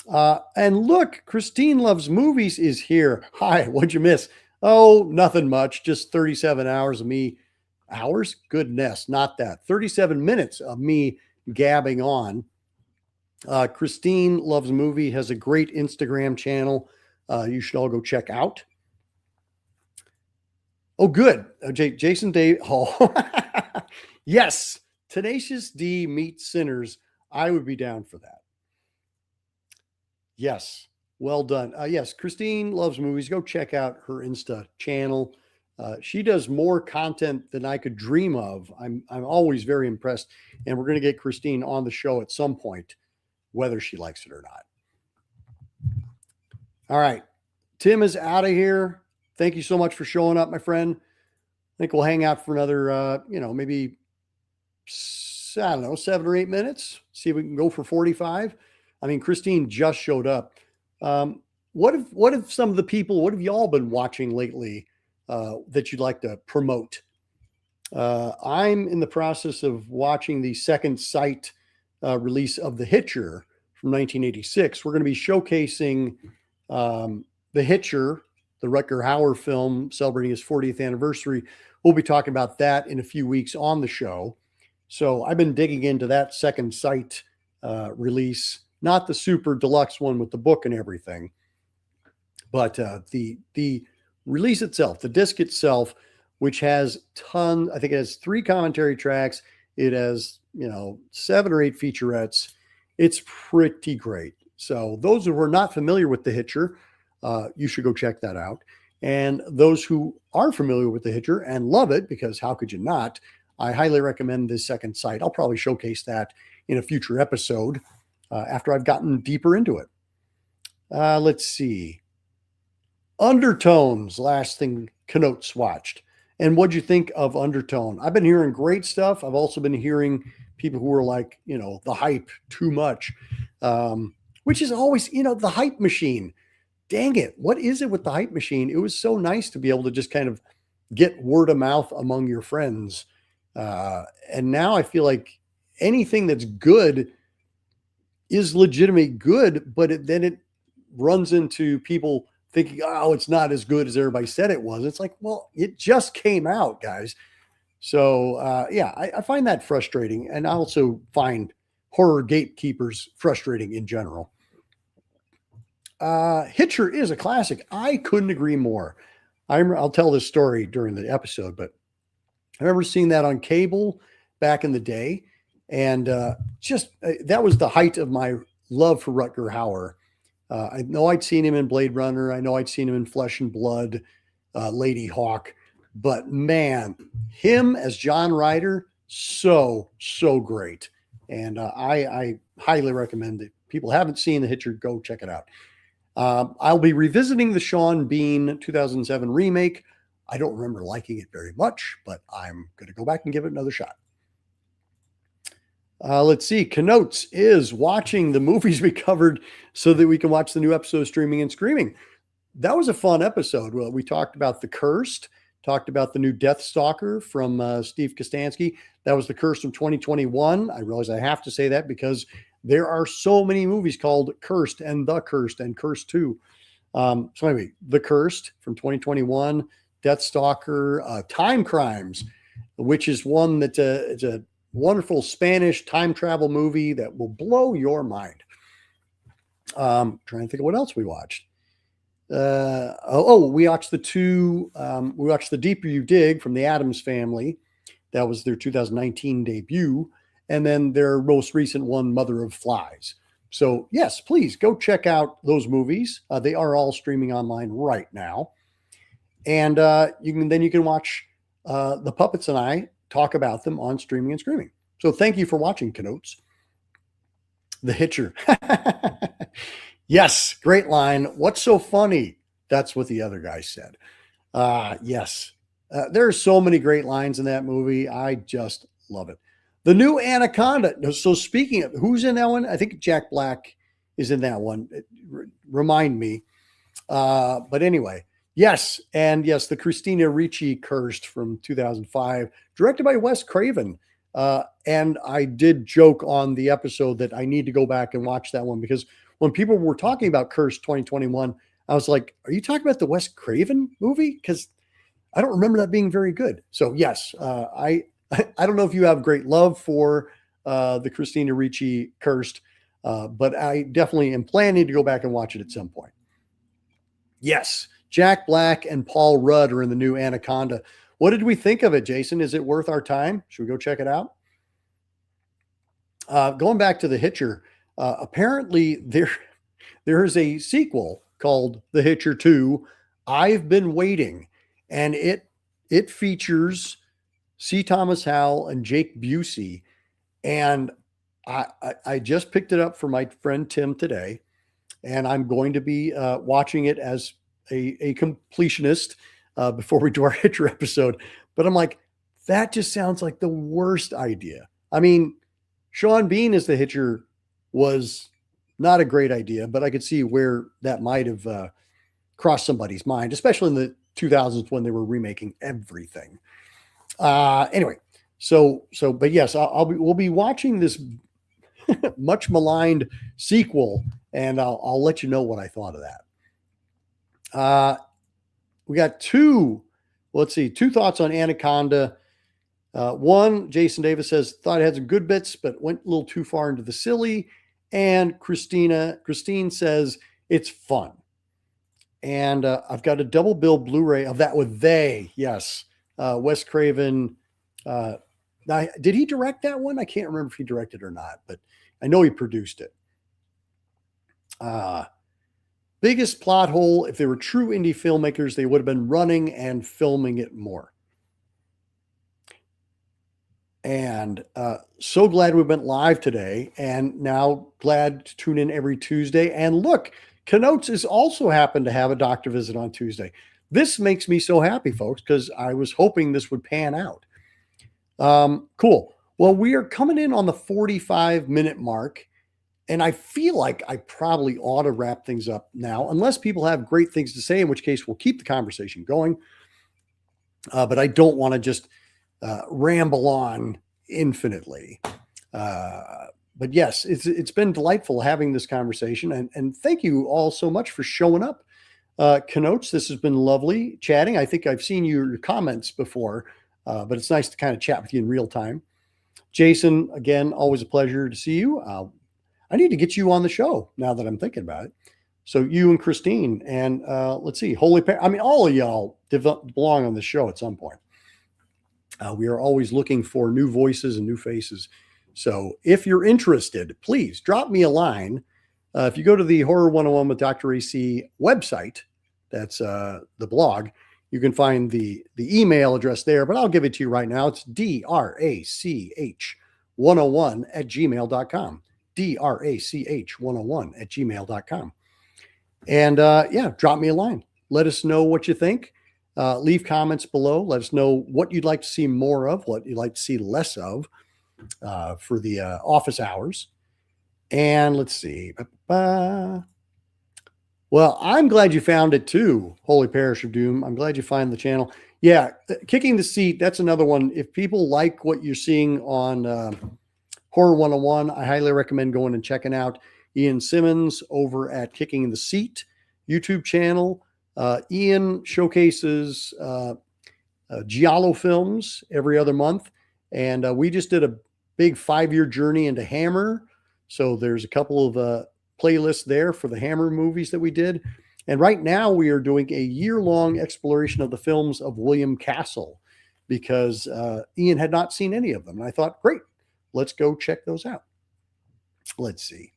And look, Christine Loves Movies is here. Hi, what'd you miss? Oh, nothing much. Just 37 hours of me. Hours? Goodness, not that. 37 minutes of me gabbing on. Christine Loves Movie has a great Instagram channel. You should all go check out. Oh, good. Jason Day. Oh, yes. Tenacious D meets Sinners. I would be down for that. Yes. Well done. Yes. Christine Loves Movies. Go check out her Insta channel. She does more content than I could dream of. I'm always very impressed. And we're going to get Christine on the show at some point, whether she likes it or not. All right. Tim is out of here. Thank you so much for showing up, my friend. I think we'll hang out for another, maybe, I don't know, 7 or 8 minutes. See if we can go for 45. I mean, Christine just showed up. What have some of the people, what have y'all been watching lately that you'd like to promote? I'm in the process of watching the Second Sight release of The Hitcher from 1986. We're going to be showcasing The Hitcher, the Rutger Hauer film celebrating his 40th anniversary. We'll be talking about that in a few weeks on the show. So I've been digging into that Second Sight release, not the super deluxe one with the book and everything, but the release itself, the disc itself, which has I think it has 3 commentary tracks. It has, 7 or 8 featurettes. It's pretty great. So those who are not familiar with The Hitcher, you should go check that out. And those who are familiar with The Hitcher and love it, because how could you not, I highly recommend this Second Sight. I'll probably showcase that in a future episode after I've gotten deeper into it. Let's see. Undertones, last thing Kenotes watched. And what'd you think of Undertone? I've been hearing great stuff. I've also been hearing people who are like, the hype too much, which is always, the hype machine. Dang it. What is it with the hype machine? It was so nice to be able to just kind of get word of mouth among your friends. And now I feel like anything that's good is legitimate good, but then it runs into people thinking, oh, it's not as good as everybody said it was. It's like, well, it just came out, guys. So, I find that frustrating. And I also find horror gatekeepers frustrating in general. Hitcher is a classic. I couldn't agree more. I'll tell this story during the episode, but I remember seeing that on cable back in the day. And that was the height of my love for Rutger Hauer. I know I'd seen him in Blade Runner. I know I'd seen him in Flesh and Blood, Lady Hawk. But man, him as John Ryder, so great. And I highly recommend it. People haven't seen The Hitcher, go check it out. I'll be revisiting the Sean Bean 2007 remake. I don't remember liking it very much, but I'm going to go back and give it another shot. Let's see. Kenotes is watching the movies we covered so that we can watch the new episode of Streaming and Screaming. That was a fun episode. Well, we talked about The Cursed, talked about the new Death Stalker from Steve Kostanski. That was The Cursed from 2021. I realize I have to say that because there are so many movies called Cursed and The Cursed and Cursed 2. So anyway, The Cursed from 2021, Death Stalker, Time Crimes, which is one that's it's a wonderful Spanish time travel movie that will blow your mind. Trying to think of what else we watched. We watched we watched The Deeper You Dig from the Addams Family. That was their 2019 debut. And then their most recent one, Mother of Flies. So yes, please go check out those movies. They are all streaming online right now. And you can watch the Puppets and I talk about them on Streaming and Screaming. So thank you for watching, Kenotes. The Hitcher. Yes, great line. What's so funny? That's what the other guy said. Yes. There are so many great lines in that movie. I just love it. The new Anaconda. So speaking of, who's in that one? I think Jack Black is in that one. Remind me. But anyway, yes. And yes, the Christina Ricci Cursed from 2005, directed by Wes Craven. And I did joke on the episode that I need to go back and watch that one because when people were talking about Cursed 2021, I was like, are you talking about the Wes Craven movie? Because I don't remember that being very good. So yes, I don't know if you have great love for the Christina Ricci Cursed, but I definitely am planning to go back and watch it at some point. Yes, Jack Black and Paul Rudd are in the new Anaconda. What did we think of it, Jason? Is it worth our time? Should we go check it out? Going back to The Hitcher, apparently there is a sequel called The Hitcher 2, I've Been Waiting, and it features C. Thomas Howell and Jake Busey. And I just picked it up for my friend Tim today, and I'm going to be watching it as a completionist before we do our Hitcher episode. But I'm like, that just sounds like the worst idea. I mean, Sean Bean as the Hitcher was not a great idea, but I could see where that might have crossed somebody's mind, especially in the 2000s when they were remaking everything. Anyway, but yes, we'll be watching this much maligned sequel, and I'll let you know what I thought of that. We got two thoughts on Anaconda. One, Jason Davis says, thought it had some good bits, but went a little too far into the silly. And Christine says, it's fun. And I've got a double bill Blu-ray of that with They. Yes. Wes Craven. Did he direct that one? I can't remember if he directed or not, but I know he produced it. Biggest plot hole. If they were true indie filmmakers, they would have been running and filming it more. And so glad we went live today, and now glad to tune in every Tuesday. And look, Kenotes is also happened to have a doctor visit on Tuesday. This makes me so happy, folks, because I was hoping this would pan out. Cool. Well, we are coming in on the 45-minute mark, and I feel like I probably ought to wrap things up now, unless people have great things to say, in which case we'll keep the conversation going. But I don't want to just ramble on infinitely. But yes, it's been delightful having this conversation, and thank you all so much for showing up. Kenotes, this has been lovely chatting. I think I've seen your comments before, but it's nice to kind of chat with you in real time. Jason, again, always a pleasure to see you. I need to get you on the show now that I'm thinking about it. So you and Christine and let's see, I mean, all of y'all belong on the show at some point. We are always looking for new voices and new faces. So if you're interested, please drop me a line. If you go to the Horror 101 with Dr. AC website, that's the blog, you can find the email address there, but I'll give it to you right now. It's drach101@gmail.com. drach101@gmail.com. And yeah, drop me a line. Let us know what you think. Leave comments below. Let us know what you'd like to see more of, what you'd like to see less of for the office hours. And let's see. Well, I'm glad you found it too, Holy Parish of Doom. I'm glad you find the channel. Yeah, Kicking the Seat, that's another one. If people like what you're seeing on Horror 101, I highly recommend going and checking out Ian Simmons over at Kicking the Seat YouTube channel. Ian showcases Giallo films every other month. And we just did a big 5-year journey into Hammer. So there's a couple of playlists there for the Hammer movies that we did. And right now we are doing a year-long exploration of the films of William Castle because Ian had not seen any of them. And I thought, great, let's go check those out. Let's see.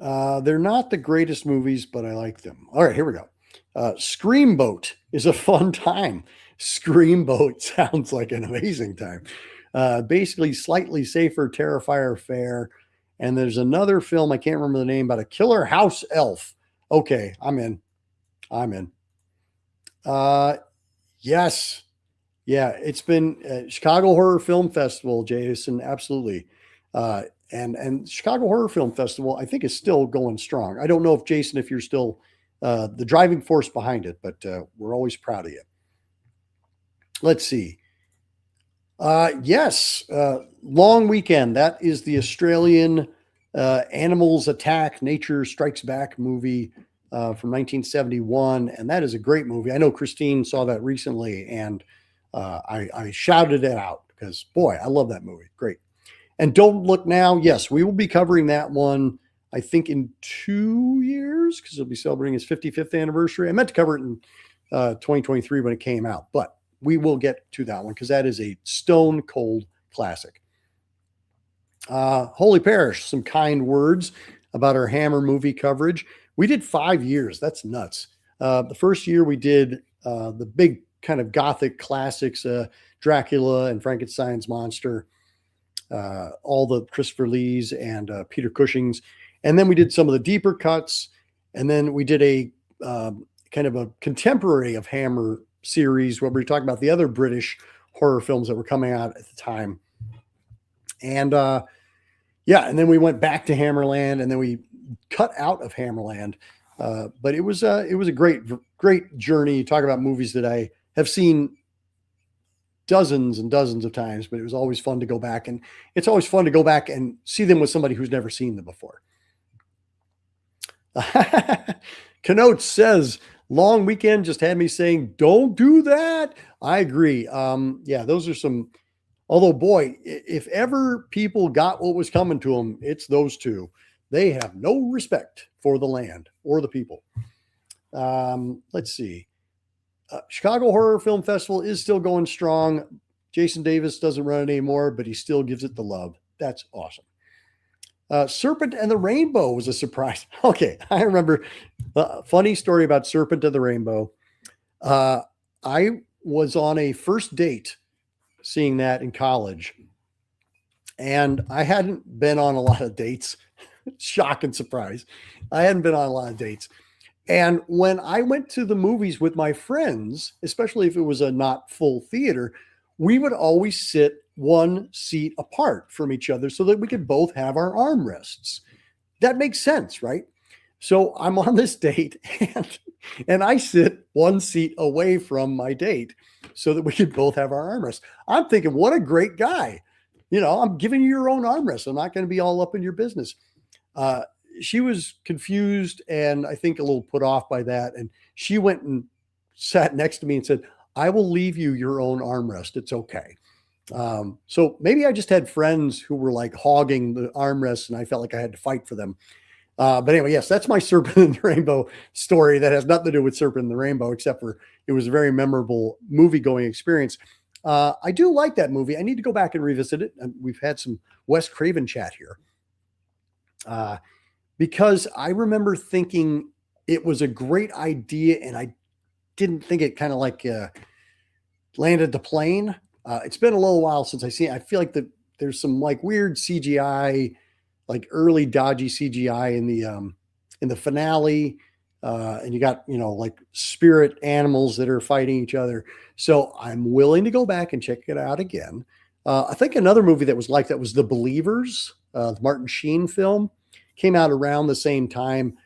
They're not the greatest movies, but I like them. All right, here we go. Screamboat is a fun time. Screamboat sounds like an amazing time. Basically, slightly safer Terrifier fare. And there's another film, I can't remember the name, about a killer house elf. Okay, I'm in. Yes. Yeah, it's been Chicago Horror Film Festival, Jason, absolutely. And Chicago Horror Film Festival, I think, is still going strong. I don't know if, Jason, if you're still the driving force behind it, but we're always proud of you. Let's see. Yes, Long Weekend. That is the Australian Animals Attack, Nature Strikes Back movie from 1971. And that is a great movie. I know Christine saw that recently, and I shouted it out because, boy, I love that movie. Great. And Don't Look Now. Yes, we will be covering that one, I think, in 2 years because it'll be celebrating its 55th anniversary. I meant to cover it in 2023 when it came out, but we will get to that one because that is a stone cold classic. Holy Parish, some kind words about our Hammer movie coverage. We did 5 years. That's nuts. The first year we did the big kind of gothic classics, Dracula and Frankenstein's monster, all the Christopher Lees and Peter Cushing's. And then we did some of the deeper cuts. And then we did a kind of a contemporary of Hammer series where we were talking about the other British horror films that were coming out at the time. And yeah, and then we went back to Hammerland, and then we cut out of Hammerland. But it was a great journey. You talk about movies that I have seen dozens and dozens of times, but it was always fun to go back, and it's always fun to go back and see them with somebody who's never seen them before. Kenote says, Long Weekend just had me saying, don't do that. I agree. Yeah, those are some, although boy, if ever people got what was coming to them, it's those two. They have no respect for the land or the people. Let's see. Chicago Horror Film Festival is still going strong. Jason Davis doesn't run it anymore, but he still gives it the love. That's awesome. Serpent and the Rainbow was a surprise. Okay, I remember a funny story about Serpent and the Rainbow. I was on a first date seeing that in college, and I hadn't been on a lot of dates. Shock and surprise. I hadn't been on a lot of dates. And when I went to the movies with my friends, especially if it was a not full theater, we would always sit one seat apart from each other so that we could both have our armrests. That makes sense, right? So I'm on this date and I sit one seat away from my date so that we could both have our armrests. I'm thinking, what a great guy. You know, I'm giving you your own armrest. I'm not going to be all up in your business. She was confused and I think a little put off by that. And she went and sat next to me and said, I will leave you your own armrest. It's okay. So maybe I just had friends who were like hogging the armrests and I felt like I had to fight for them. But anyway, yes, that's my Serpent and the Rainbow story that has nothing to do with Serpent and the Rainbow, except for it was a very memorable movie going experience. I do like that movie. I need to go back and revisit it. And we've had some Wes Craven chat here because I remember thinking it was a great idea and I didn't think it kind of like landed the plane. It's been a little while since I seen it. I feel like there's some like weird CGI, like early dodgy CGI in the finale, and you got like spirit animals that are fighting each other. So I'm willing to go back and check it out again. I think another movie that was like that was The Believers, the Martin Sheen film, came out around the same time.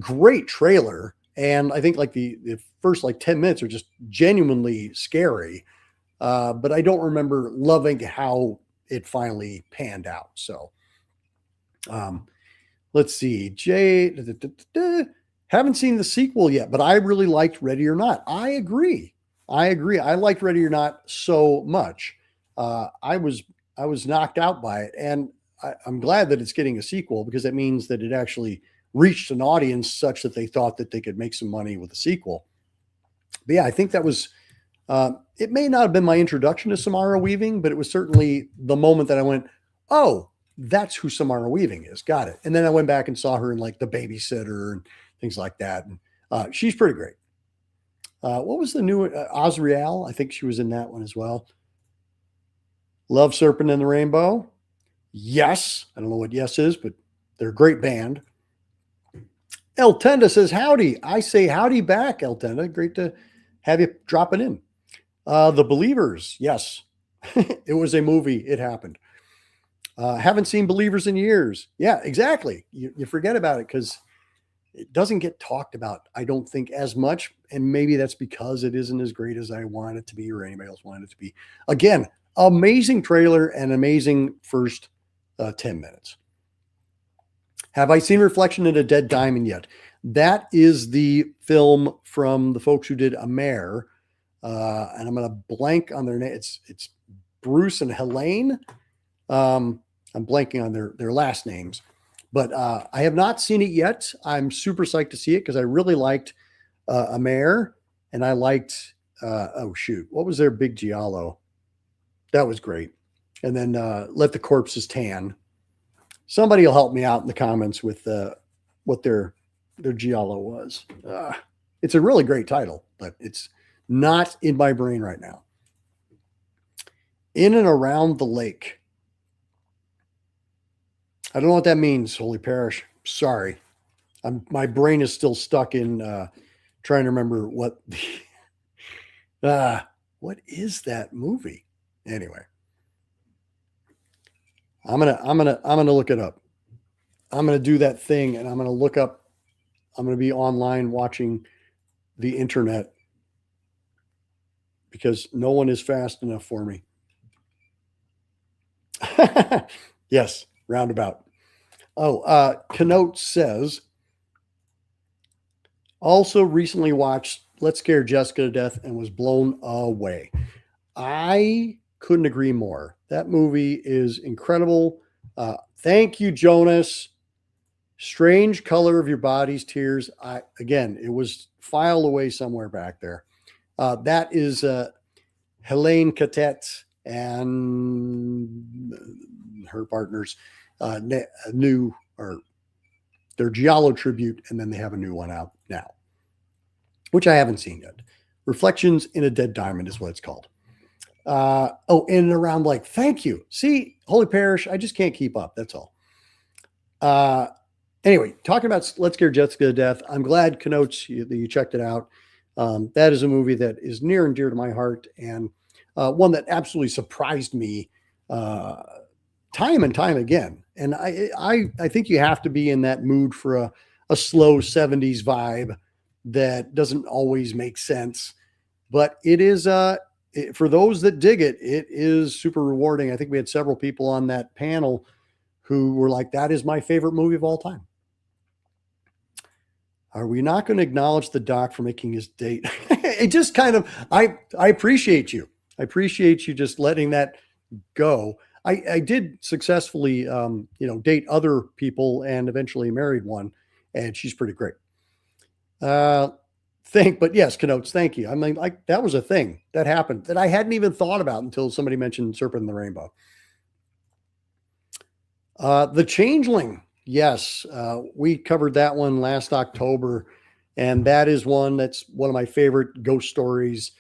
Great trailer, and I think like the first like 10 minutes are just genuinely scary. But I don't remember loving how it finally panned out. So let's see. Haven't seen the sequel yet, but I really liked Ready or Not. I agree. I liked Ready or Not so much. I was knocked out by it, and I'm glad that it's getting a sequel because that means that it actually reached an audience such that they thought that they could make some money with a sequel. But yeah, I think that was. It may not have been my introduction to Samara Weaving, but it was certainly the moment that I went, "Oh, that's who Samara Weaving is." Got it. And then I went back and saw her in like The Babysitter and things like that. And she's pretty great. What was the new Azrael? I think she was in that one as well. Love Serpent and the Rainbow. Yes. I don't know what yes is, but they're a great band. El Tenda says howdy. I say howdy back, El Tenda. Great to have you dropping in. The Believers. Yes. It was a movie. It happened. Haven't seen Believers in years. Yeah, exactly. You forget about it because it doesn't get talked about, I don't think, as much. And maybe that's because it isn't as great as I want it to be or anybody else wanted it to be. Again, amazing trailer and amazing first 10 minutes. Have I seen Reflection in a Dead Diamond yet? That is the film from the folks who did Amer. And I'm going to blank on their name. It's Bruce and Helene. I'm blanking on their last names. But I have not seen it yet. I'm super psyched to see it because I really liked Amer. And I liked, what was their big giallo? That was great. And then Let the Corpses Tan. Somebody will help me out in the comments with what their giallo was. It's a really great title, but it's not in my brain right now. In and Around the Lake. I don't know what that means, Holy Parish. Sorry. My brain is still stuck in trying to remember what is that movie? Anyway. I'm gonna look it up. I'm gonna do that thing and I'm gonna look up. I'm gonna be online watching the internet because no one is fast enough for me. Yes, roundabout. Oh, Kenote says, also recently watched Let's Scare Jessica to Death and was blown away. I couldn't agree more. That movie is incredible. Thank you, Jonas. Strange Color of Your Body's Tears. Again, it was filed away somewhere back there. That is Helene Catet and her partners new or their Giallo tribute, and then they have a new one out now, which I haven't seen yet. Reflections in a Dead Diamond is what it's called. In and Around Lake. Thank you. See, Holy Parish, I just can't keep up. That's all. Anyway, talking about Let's Scare Jessica to Death. I'm glad, Kenotes, you checked it out. That is a movie that is near and dear to my heart, and one that absolutely surprised me time and time again. And I think you have to be in that mood for a slow 70s vibe that doesn't always make sense, but it is for those that dig it, it is super rewarding. I think we had several people on that panel who were like, that is my favorite movie of all time. Are we not going to acknowledge the doc for making his date? It just kind of, I appreciate you. I appreciate you just letting that go. I did successfully, date other people and eventually married one, and she's pretty great. Uh, but yes, connotes. Thank you. I mean, like that was a thing that happened that I hadn't even thought about until somebody mentioned Serpent and the Rainbow. The Changeling. Yes, we covered that one last October, and that is one that's one of my favorite ghost stories.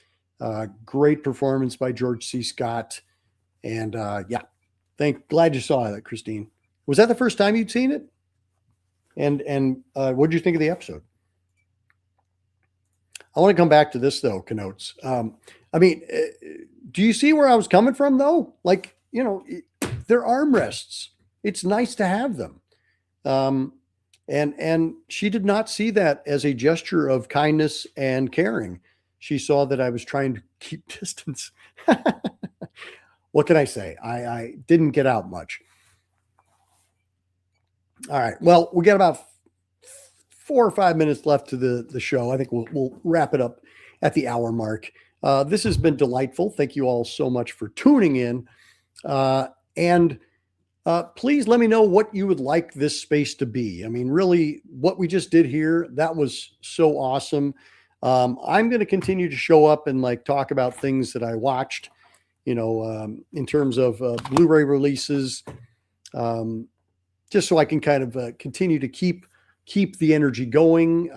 Great performance by George C. Scott, and yeah, glad you saw that, Christine. Was that the first time you'd seen it? And what did you think of the episode? I want to come back to this though, connotes. I mean, do you see where I was coming from though? Like, they're armrests. It's nice to have them. And she did not see that as a gesture of kindness and caring. She saw that I was trying to keep distance. What can I say? I didn't get out much. All right. Well, we got about 4 or 5 minutes left to the show. I think we'll wrap it up at the hour mark. This has been delightful. Thank you all so much for tuning in. And please let me know what you would like this space to be. I mean, really, what we just did here, that was so awesome. I'm going to continue to show up and like talk about things that I watched, in terms of Blu-ray releases, just so I can kind of continue to keep the energy going,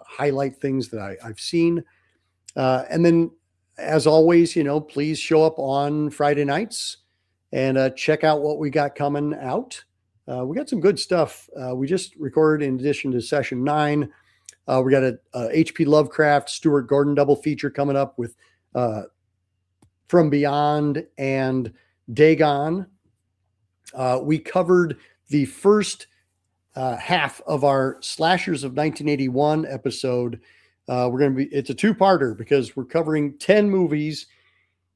highlight things that I've seen. And then, as always, please show up on Friday nights and check out what we got coming out. We got some good stuff. We just recorded, in addition to session 9, we got a H.P. Lovecraft, Stuart Gordon double feature coming up with From Beyond and Dagon. We covered the first half of our Slashers of 1981 episode. It's a 2-parter because we're covering 10 movies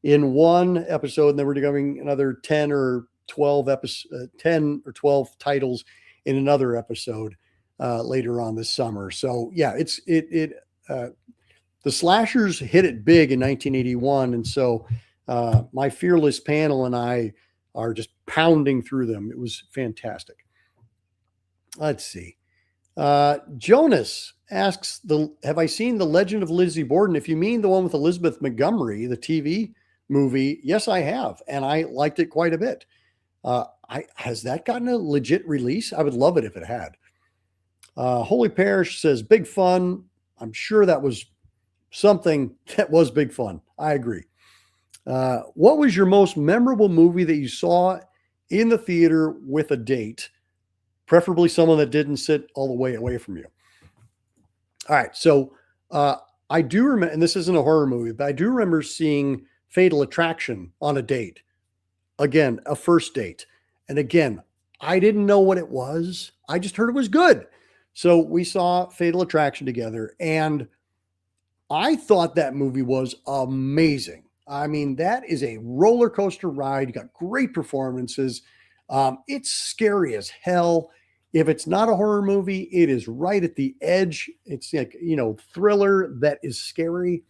in one episode, and then we're covering another 10 or 12 titles in another episode later on this summer. So yeah, the Slashers hit it big in 1981. And so my fearless panel and I are just pounding through them. It was fantastic. Let's see. Jonas asks, have I seen The Legend of Lizzie Borden? If you mean the one with Elizabeth Montgomery, the TV movie, yes, I have. And I liked it quite a bit. Has that gotten a legit release? I would love it if it had. Holy Parish says, big fun. I'm sure that was something that was big fun. I agree. What was your most memorable movie that you saw in the theater with a date? Preferably someone that didn't sit all the way away from you. All right. So I do remember, and this isn't a horror movie, but I do remember seeing Fatal Attraction on a date. Again, a first date. And again, I didn't know what it was. I just heard it was good. So we saw Fatal Attraction together, and I thought that movie was amazing. I mean, that is a roller coaster ride. You got great performances. It's scary as hell. If it's not a horror movie, it is right at the edge. It's like, thriller that is scary.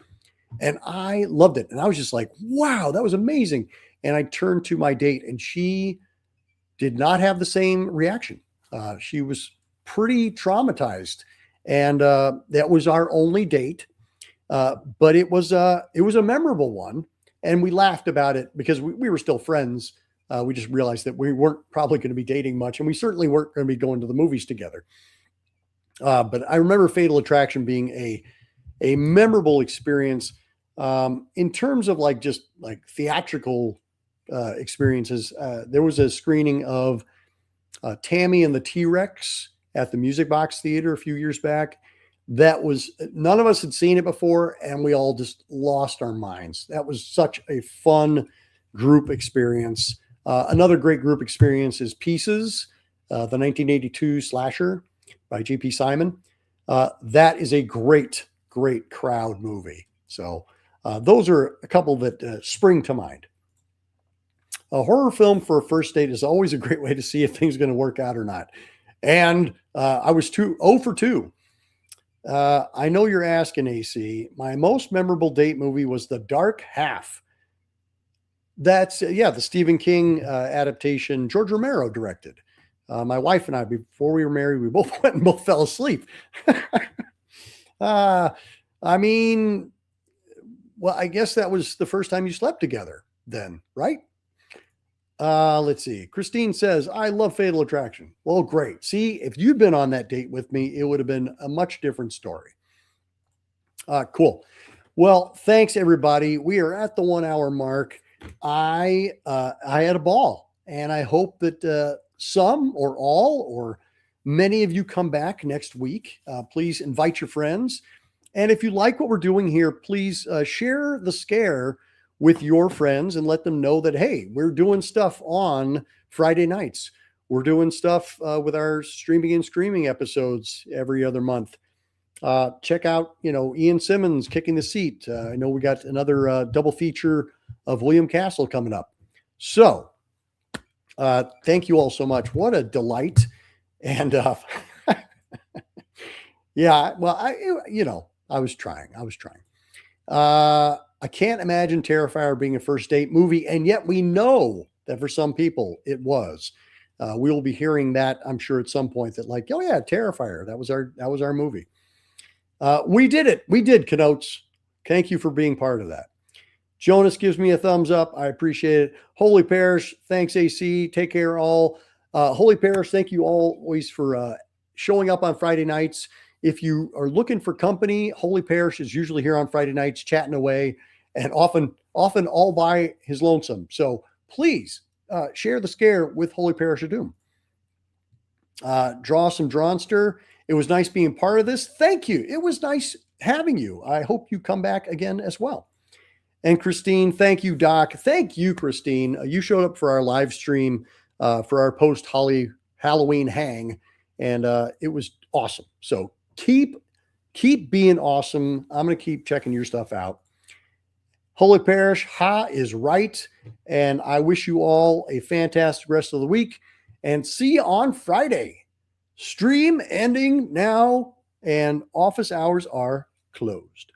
And I loved it. And I was just like, wow, that was amazing. And I turned to my date, and she did not have the same reaction. She was pretty traumatized. And that was our only date. But it was a memorable one. And we laughed about it because we were still friends. We just realized that we weren't probably going to be dating much, and we certainly weren't going to be going to the movies together. But I remember Fatal Attraction being a memorable experience in terms of just theatrical experiences. There was a screening of Tammy and the T-Rex at the Music Box Theater a few years back. None of us had seen it before, and we all just lost our minds. That was such a fun group experience. Another great group experience is Pieces, the 1982 slasher by J.P. Simon. That is a great, great crowd movie. So those are a couple that spring to mind. A horror film for a first date is always a great way to see if things are going to work out or not. And I was 0 for 2. I know you're asking, AC. My most memorable date movie was The Dark Half. That's yeah, the Stephen King adaptation George Romero directed. My wife and I, before we were married, we both went and both fell asleep. uh, I mean, well, I guess that was the first time you slept together then, right? Let's see. Christine says, I love Fatal Attraction. Well, great. See, if you'd been on that date with me, it would have been a much different story. Cool. Well, thanks everybody. We are at the 1 hour mark. I had a ball, and I hope that some or all or many of you come back next week. Please invite your friends. And if you like what we're doing here, please share the scare with your friends and let them know that, hey, we're doing stuff on Friday nights. We're doing stuff with our streaming and screaming episodes every other month. Check out, Ian Simmons Kicking the Seat. I know we got another double feature of William Castle coming up. So thank you all so much. What a delight. And yeah, well, I was trying. I can't imagine Terrifier being a first date movie. And yet we know that for some people it was. We will be hearing that, I'm sure, at some point, that like, oh yeah, Terrifier. That was our movie. We did it. We did, Kenotes. Thank you for being part of that. Jonas gives me a thumbs up. I appreciate it. Holy Parish, thanks, AC. Take care, all. Holy Parish, thank you always for showing up on Friday nights. If you are looking for company, Holy Parish is usually here on Friday nights chatting away, and often all by his lonesome. So please share the scare with Holy Parish of Doom. Draw some Drawnster. It was nice being part of this. Thank you. It was nice having you. I hope you come back again as well. And Christine, thank you, Doc. Thank you, Christine. You showed up for our live stream for our post Halloween hang, and it was awesome. So keep being awesome. I'm going to keep checking your stuff out. Holy Parish, Ha is right. And I wish you all a fantastic rest of the week, and see you on Friday. Stream ending now, and office hours are closed.